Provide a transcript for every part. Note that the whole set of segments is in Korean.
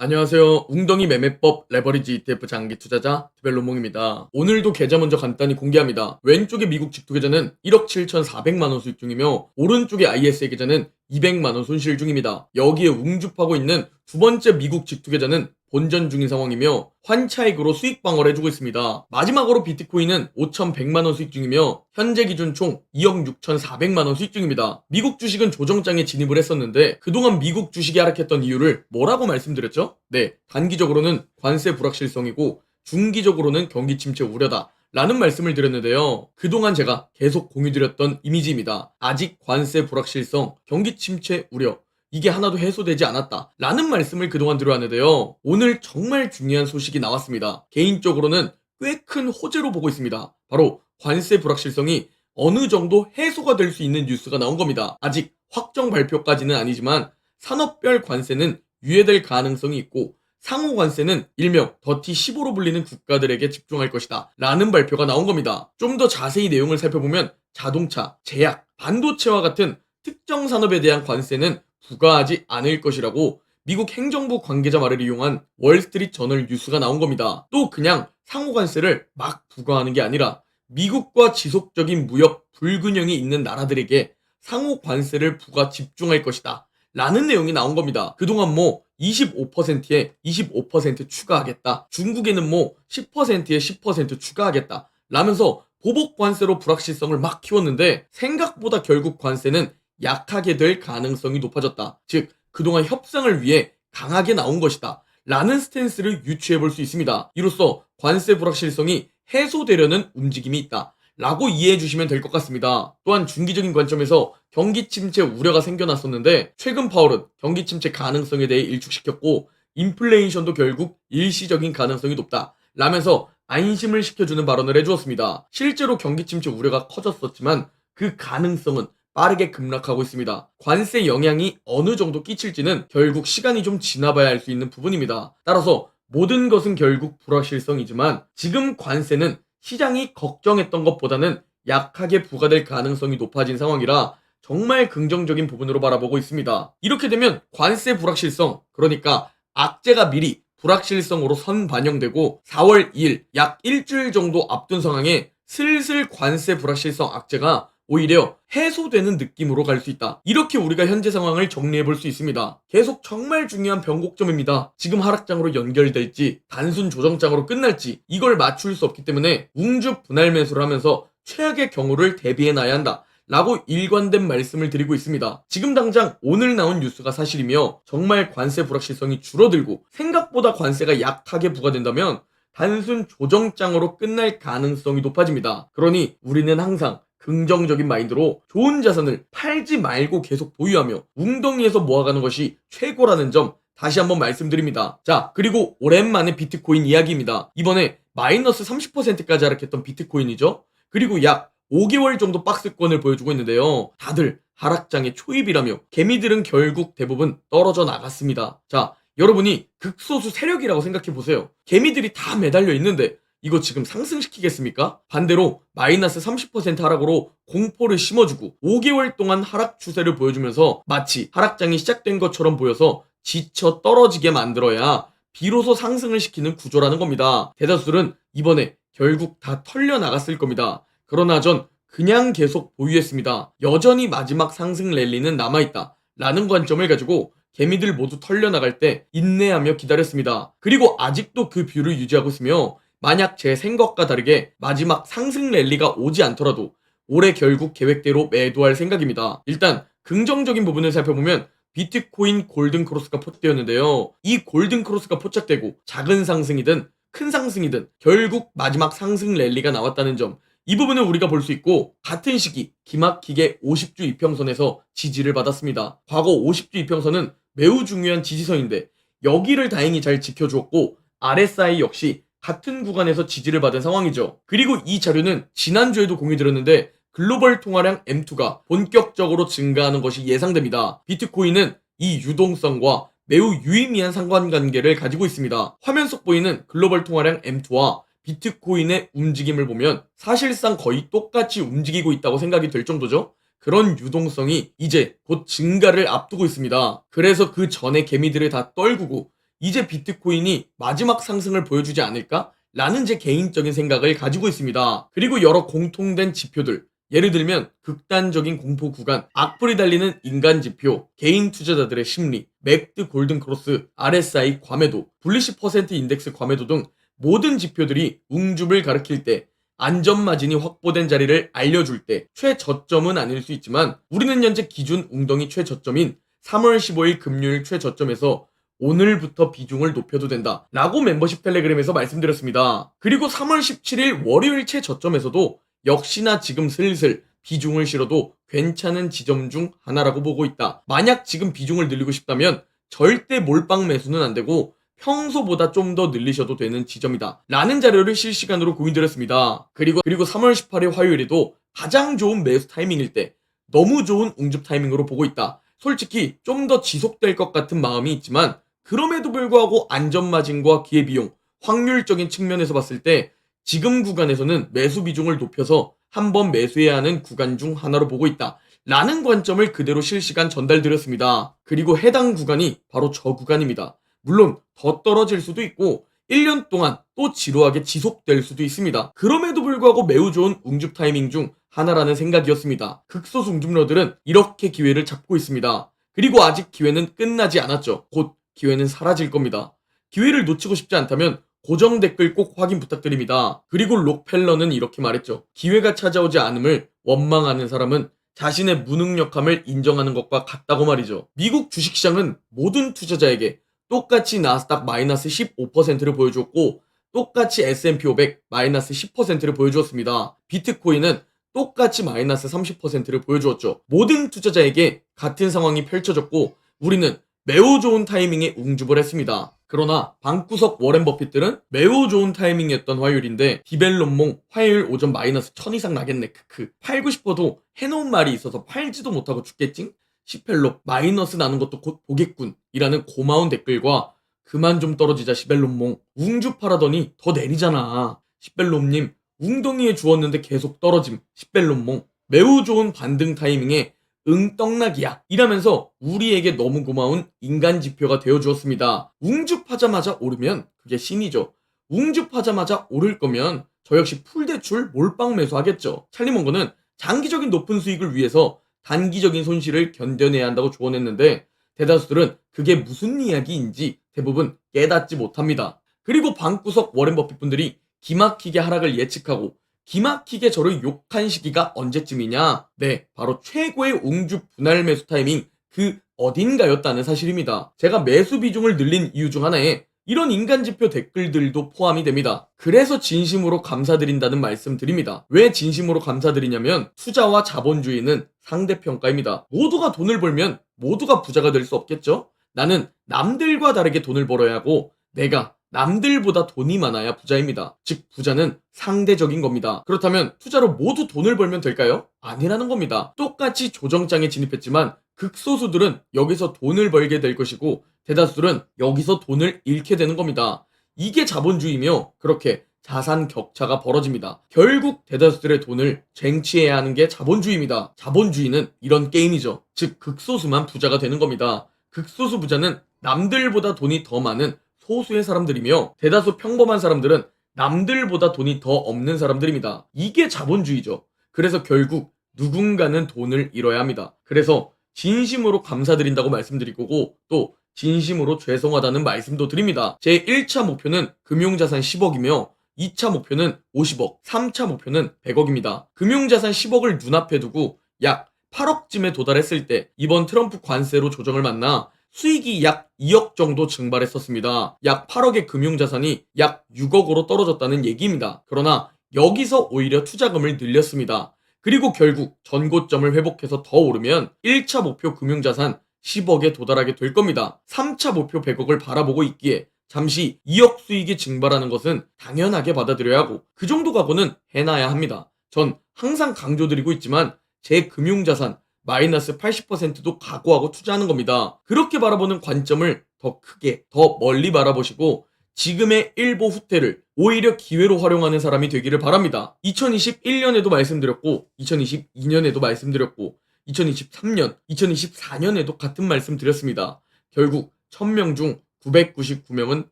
안녕하세요. 웅덩이 매매법 레버리지 ETF 장기 투자자 디벨로몽입니다. 오늘도 계좌 먼저 간단히 공개합니다. 왼쪽의 미국 직투 계좌는 1억 7,400만 원 수익 중이며 오른쪽의 ISA 계좌는 200만 원 손실 중입니다. 여기에 웅줍하고 있는 두 번째 미국 직투 계좌는 본전 중인 상황이며 환차익으로 수익 방어를 해주고 있습니다. 마지막으로 비트코인은 5,100만 원 수익 중이며 현재 기준 총 2억 6,400만 원 수익 중입니다. 미국 주식은 조정장에 진입을 했었는데 그동안 미국 주식이 하락했던 이유를 뭐라고 말씀드렸죠? 네, 단기적으로는 관세 불확실성이고 중기적으로는 경기 침체 우려다 라는 말씀을 드렸는데요. 그동안 제가 계속 공유드렸던 이미지입니다. 아직 관세 불확실성, 경기 침체 우려 이게 하나도 해소되지 않았다 라는 말씀을 그동안 드려왔는데요. 오늘 정말 중요한 소식이 나왔습니다. 개인적으로는 꽤 큰 호재로 보고 있습니다. 바로 관세 불확실성이 어느 정도 해소가 될 수 있는 뉴스가 나온 겁니다. 아직 확정 발표까지는 아니지만 산업별 관세는 유예될 가능성이 있고 상호 관세는 일명 더티 15로 불리는 국가들에게 집중할 것이다 라는 발표가 나온 겁니다. 좀 더 자세히 내용을 살펴보면 자동차, 제약, 반도체와 같은 특정 산업에 대한 관세는 부과하지 않을 것이라고 미국 행정부 관계자 말을 이용한 월스트리트 저널 뉴스가 나온 겁니다. 또 그냥 상호 관세를 막 부과하는 게 아니라 미국과 지속적인 무역 불균형이 있는 나라들에게 상호 관세를 부과 집중할 것이다 라는 내용이 나온 겁니다. 그동안 25%에 25% 추가하겠다. 중국에는 10%에 10% 추가하겠다. 라면서 보복 관세로 불확실성을 막 키웠는데 생각보다 결국 관세는 약하게 될 가능성이 높아졌다. 즉, 그동안 협상을 위해 강하게 나온 것이다. 라는 스탠스를 유추해 볼 수 있습니다. 이로써 관세 불확실성이 해소되려는 움직임이 있다. 라고 이해해 주시면 될 것 같습니다. 또한 중기적인 관점에서 경기 침체 우려가 생겨났었는데 최근 파월은 경기 침체 가능성에 대해 일축시켰고 인플레이션도 결국 일시적인 가능성이 높다 라면서 안심을 시켜주는 발언을 해주었습니다. 실제로 경기 침체 우려가 커졌었지만 그 가능성은 빠르게 급락하고 있습니다. 관세 영향이 어느 정도 끼칠지는 결국 시간이 좀 지나봐야 알 수 있는 부분입니다. 따라서 모든 것은 결국 불확실성이지만 지금 관세는 시장이 걱정했던 것보다는 약하게 부과될 가능성이 높아진 상황이라 정말 긍정적인 부분으로 바라보고 있습니다. 이렇게 되면 관세 불확실성, 그러니까 악재가 미리 불확실성으로 선반영되고 4월 2일 약 일주일 정도 앞둔 상황에 슬슬 관세 불확실성 악재가 오히려 해소되는 느낌으로 갈 수 있다. 이렇게 우리가 현재 상황을 정리해 볼 수 있습니다. 계속 정말 중요한 변곡점입니다. 지금 하락장으로 연결될지 단순 조정장으로 끝날지 이걸 맞출 수 없기 때문에 웅주 분할 매수를 하면서 최악의 경우를 대비해 놔야 한다. 라고 일관된 말씀을 드리고 있습니다. 지금 당장 오늘 나온 뉴스가 사실이며 정말 관세 불확실성이 줄어들고 생각보다 관세가 약하게 부과된다면 단순 조정장으로 끝날 가능성이 높아집니다. 그러니 우리는 항상 긍정적인 마인드로 좋은 자산을 팔지 말고 계속 보유하며 웅덩이에서 모아가는 것이 최고라는 점 다시 한번 말씀드립니다. 자, 그리고 오랜만에 비트코인 이야기입니다. 이번에 마이너스 30%까지 하락했던 비트코인이죠. 그리고 약 5개월 정도 박스권을 보여주고 있는데요. 다들 하락장에 초입이라며 개미들은 결국 대부분 떨어져 나갔습니다. 자, 여러분이 극소수 세력이라고 생각해보세요. 개미들이 다 매달려 있는데 이거 지금 상승시키겠습니까? 반대로 마이너스 30% 하락으로 공포를 심어주고 5개월 동안 하락 추세를 보여주면서 마치 하락장이 시작된 것처럼 보여서 지쳐 떨어지게 만들어야 비로소 상승을 시키는 구조라는 겁니다. 대다수들은 이번에 결국 다 털려나갔을 겁니다. 그러나 전 그냥 계속 보유했습니다. 여전히 마지막 상승 랠리는 남아있다 라는 관점을 가지고 개미들 모두 털려나갈 때 인내하며 기다렸습니다. 그리고 아직도 그 뷰를 유지하고 있으며 만약 제 생각과 다르게 마지막 상승 랠리가 오지 않더라도 올해 결국 계획대로 매도할 생각입니다. 일단 긍정적인 부분을 살펴보면 비트코인 골든크로스가 포착되었는데요. 이 골든크로스가 포착되고 작은 상승이든 큰 상승이든 결국 마지막 상승 랠리가 나왔다는 점, 이 부분을 우리가 볼 수 있고 같은 시기 기막히게 50주 이평선에서 지지를 받았습니다. 과거 50주 이평선은 매우 중요한 지지선인데 여기를 다행히 잘 지켜주었고 RSI 역시 같은 구간에서 지지를 받은 상황이죠. 그리고 이 자료는 지난주에도 공유드렸는데 글로벌 통화량 M2가 본격적으로 증가하는 것이 예상됩니다. 비트코인은 이 유동성과 매우 유의미한 상관관계를 가지고 있습니다. 화면 속 보이는 글로벌 통화량 M2와 비트코인의 움직임을 보면 사실상 거의 똑같이 움직이고 있다고 생각이 될 정도죠. 그런 유동성이 이제 곧 증가를 앞두고 있습니다. 그래서 그 전에 개미들을 다 떨구고 이제 비트코인이 마지막 상승을 보여주지 않을까? 라는 제 개인적인 생각을 가지고 있습니다. 그리고 여러 공통된 지표들, 예를 들면 극단적인 공포 구간, 악플이 달리는 인간 지표, 개인 투자자들의 심리, 맥드 골든 크로스, RSI 과매도, 불리시 퍼센트 인덱스 과매도 등 모든 지표들이 웅줍을 가리킬 때, 안전 마진이 확보된 자리를 알려줄 때 최저점은 아닐 수 있지만 우리는 현재 기준 웅덩이 최저점인 3월 15일 금요일 최저점에서 오늘부터 비중을 높여도 된다 라고 멤버십 텔레그램에서 말씀드렸습니다. 그리고 3월 17일 월요일 최저점에서도 역시나 지금 슬슬 비중을 실어도 괜찮은 지점 중 하나라고 보고 있다. 만약 지금 비중을 늘리고 싶다면 절대 몰빵 매수는 안 되고 평소보다 좀 더 늘리셔도 되는 지점이다 라는 자료를 실시간으로 공유드렸습니다. 그리고 3월 18일 화요일에도 가장 좋은 매수 타이밍일 때 너무 좋은 웅줍 타이밍으로 보고 있다. 솔직히 좀 더 지속될 것 같은 마음이 있지만 그럼에도 불구하고 안전마진과 기회비용, 확률적인 측면에서 봤을 때 지금 구간에서는 매수 비중을 높여서 한번 매수해야 하는 구간 중 하나로 보고 있다 라는 관점을 그대로 실시간 전달드렸습니다. 그리고 해당 구간이 바로 저 구간입니다. 물론 더 떨어질 수도 있고 1년 동안 또 지루하게 지속될 수도 있습니다. 그럼에도 불구하고 매우 좋은 웅줍 타이밍 중 하나라는 생각이었습니다. 극소수 웅줍러들은 이렇게 기회를 잡고 있습니다. 그리고 아직 기회는 끝나지 않았죠. 곧 기회는 사라질 겁니다. 기회를 놓치고 싶지 않다면 고정 댓글 꼭 확인 부탁드립니다. 그리고 록펠러는 이렇게 말했죠. 기회가 찾아오지 않음을 원망하는 사람은 자신의 무능력함을 인정하는 것과 같다고 말이죠. 미국 주식시장은 모든 투자자에게 똑같이 나스닥 마이너스 15%를 보여주었고 똑같이 S&P 500 마이너스 10%를 보여주었습니다. 비트코인은 똑같이 마이너스 30%를 보여주었죠. 모든 투자자에게 같은 상황이 펼쳐졌고 우리는 매우 좋은 타이밍에 웅줍을 했습니다. 그러나 방구석 워렌 버핏들은 매우 좋은 타이밍이었던 화요일인데 디벨롭몽 화요일 오전 마이너스 1000 이상 나겠네 크크 팔고 싶어도 해놓은 말이 있어서 팔지도 못하고 죽겠징? 시펠롭 마이너스 나는 것도 곧 보겠군 이라는 고마운 댓글과 그만 좀 떨어지자 시벨롭몽 웅주 팔아더니 더 내리잖아 시벨롭님 웅덩이에 주었는데 계속 떨어짐 시벨롭몽 매우 좋은 반등 타이밍에 응 떡락이야 이라면서 우리에게 너무 고마운 인간 지표가 되어주었습니다. 웅줍하자마자 오르면 그게 신이죠. 웅줍하자마자 오를 거면 저 역시 풀대출 몰빵 매수하겠죠. 찰리먼거는 장기적인 높은 수익을 위해서 단기적인 손실을 견뎌내야 한다고 조언했는데 대다수들은 그게 무슨 이야기인지 대부분 깨닫지 못합니다. 그리고 방구석 워렌 버핏 분들이 기막히게 하락을 예측하고 기막히게 저를 욕한 시기가 언제쯤이냐? 네, 바로 최고의 웅주 분할 매수 타이밍 그 어딘가였다는 사실입니다. 제가 매수 비중을 늘린 이유 중 하나에 이런 인간지표 댓글들도 포함이 됩니다. 그래서 진심으로 감사드린다는 말씀 드립니다. 왜 진심으로 감사드리냐면 투자와 자본주의는 상대평가입니다. 모두가 돈을 벌면 모두가 부자가 될 수 없겠죠? 나는 남들과 다르게 돈을 벌어야 하고 내가 남들보다 돈이 많아야 부자입니다. 즉 부자는 상대적인 겁니다. 그렇다면 투자로 모두 돈을 벌면 될까요? 아니라는 겁니다. 똑같이 조정장에 진입했지만 극소수들은 여기서 돈을 벌게 될 것이고 대다수들은 여기서 돈을 잃게 되는 겁니다. 이게 자본주의며 그렇게 자산 격차가 벌어집니다. 결국 대다수들의 돈을 쟁취해야 하는 게 자본주의입니다. 자본주의는 이런 게임이죠. 즉 극소수만 부자가 되는 겁니다. 극소수 부자는 남들보다 돈이 더 많은 소수의 사람들이며 대다수 평범한 사람들은 남들보다 돈이 더 없는 사람들입니다. 이게 자본주의죠. 그래서 결국 누군가는 돈을 잃어야 합니다. 그래서 진심으로 감사드린다고 말씀드릴 거고 또 진심으로 죄송하다는 말씀도 드립니다. 제 1차 목표는 금융자산 10억이며 2차 목표는 50억, 3차 목표는 100억입니다. 금융자산 10억을 눈앞에 두고 약 8억쯤에 도달했을 때 이번 트럼프 관세로 조정을 만나 수익이 약 2억 정도 증발했었습니다. 약 8억의 금융자산이 약 6억으로 떨어졌다는 얘기입니다. 그러나 여기서 오히려 투자금을 늘렸습니다. 그리고 결국 전고점을 회복해서 더 오르면 1차 목표 금융자산 10억에 도달하게 될 겁니다. 3차 목표 100억을 바라보고 있기에 잠시 2억 수익이 증발하는 것은 당연하게 받아들여야 하고 그 정도 각오는 해놔야 합니다. 전 항상 강조드리고 있지만 제 금융자산 마이너스 80%도 각오하고 투자하는 겁니다. 그렇게 바라보는 관점을 더 크게, 더 멀리 바라보시고 지금의 일보 후퇴를 오히려 기회로 활용하는 사람이 되기를 바랍니다. 2021년에도 말씀드렸고 2022년에도 말씀드렸고 2023년, 2024년에도 같은 말씀 드렸습니다. 결국 1000명 중 999명은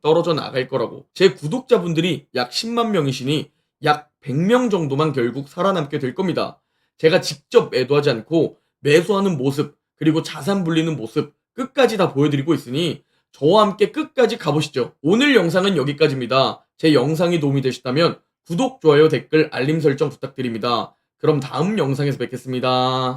떨어져 나갈 거라고. 제 구독자분들이 약 10만 명이시니 약 100명 정도만 결국 살아남게 될 겁니다. 제가 직접 매도하지 않고 매수하는 모습, 그리고 자산 불리는 모습 끝까지 다 보여드리고 있으니 저와 함께 끝까지 가보시죠. 오늘 영상은 여기까지입니다. 제 영상이 도움이 되셨다면 구독, 좋아요, 댓글, 알림 설정 부탁드립니다. 그럼 다음 영상에서 뵙겠습니다.